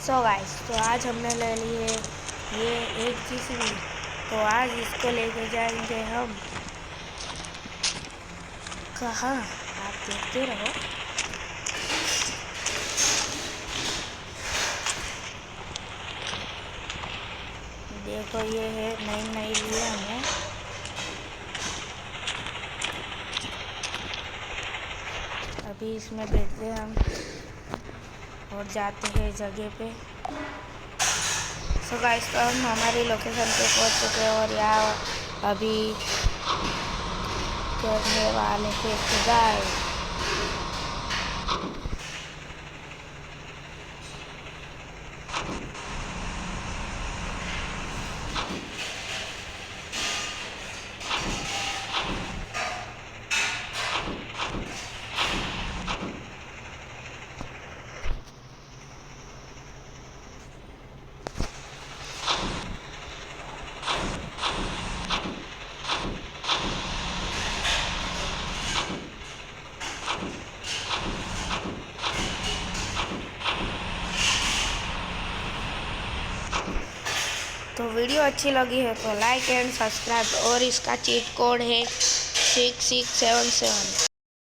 So guys, तो आज हमने ले ली है ये एक जीसीबी। तो आज इसको लेके जाएंगे हम कहाँ, आप देखते रहो। देखो ये है नई लिया हमने। अभी इसमें बैठते हैं हम और जाते हैं जगह पे। सो गाइस, तो हम हमारी लोकेशन पे पहुंच चुके हैं और यहाँ अभी करने वाले हैं खुदाई। तो वीडियो अच्छी लगी है तो लाइक एंड सब्सक्राइब, और इसका चीट कोड है 6677।